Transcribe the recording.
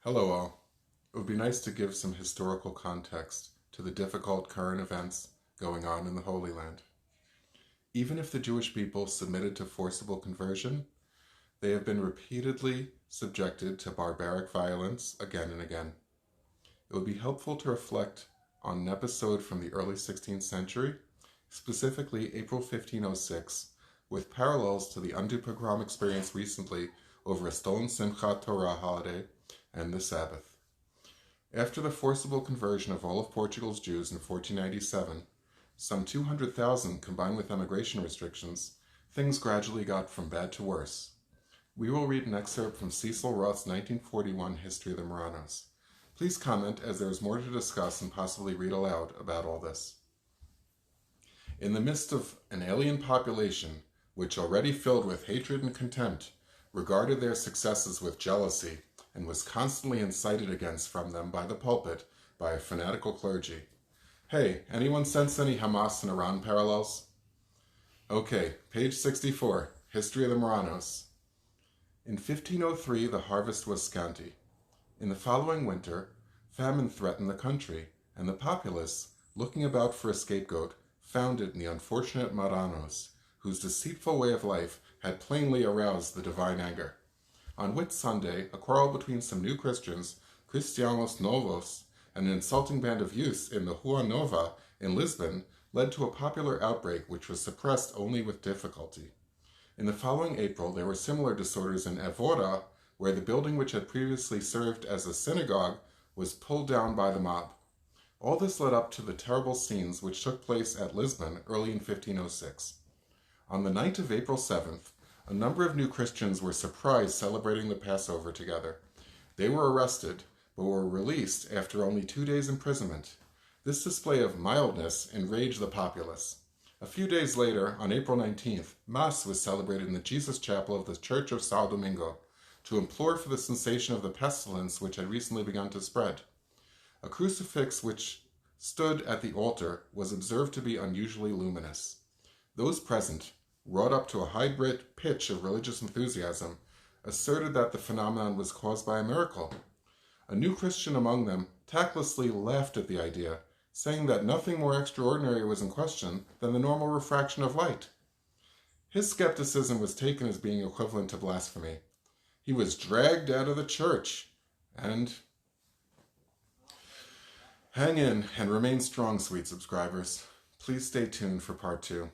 Hello all. It would be nice to give some historical context to the difficult current events going on in the Holy Land. Even if the Jewish people submitted to forcible conversion, they have been repeatedly subjected to barbaric violence again and again. It would be helpful to reflect on an episode from the early 16th century, specifically April 1506, with parallels to the undue pogrom experience recently over a stolen Simchat Torah holiday and the Sabbath. After the forcible conversion of all of Portugal's Jews in 1497, some 200,000 combined with emigration restrictions, things gradually got from bad to worse. We will read an excerpt from Cecil Roth's 1941 History of the Marranos. Please comment, as there is more to discuss and possibly read aloud about all this. In the midst of an alien population, which already filled with hatred and contempt, regarded their successes with jealousy, and was constantly incited against from them by the pulpit by a fanatical clergy. Hey, anyone sense any Hamas and Iran parallels? Okay, page 64, History of the Marranos. In 1503, the harvest was scanty. In the following winter, famine threatened the country, and the populace, looking about for a scapegoat, found it in the unfortunate Marranos, whose deceitful way of life had plainly aroused the divine anger. On Whit Sunday, a quarrel between some new Christians, Cristianos Novos, and an insulting band of youths in the Rua Nova in Lisbon led to a popular outbreak which was suppressed only with difficulty. In the following April, there were similar disorders in Évora, where the building which had previously served as a synagogue was pulled down by the mob. All this led up to the terrible scenes which took place at Lisbon early in 1506. On the night of April 7th, a number of new Christians were surprised celebrating the Passover together. They were arrested, but were released after only 2 days' imprisonment. This display of mildness enraged the populace. A few days later, on April 19th, Mass was celebrated in the Jesus Chapel of the Church of São Domingo to implore for the cessation of the pestilence which had recently begun to spread. A crucifix which stood at the altar was observed to be unusually luminous. Those present, wrought up to a high pitch of religious enthusiasm, asserted that the phenomenon was caused by a miracle. A new Christian among them tactlessly laughed at the idea, saying that nothing more extraordinary was in question than the normal refraction of light. His skepticism was taken as being equivalent to blasphemy. He was dragged out of the church, and hang in and remain strong, sweet subscribers. Please stay tuned for part 2.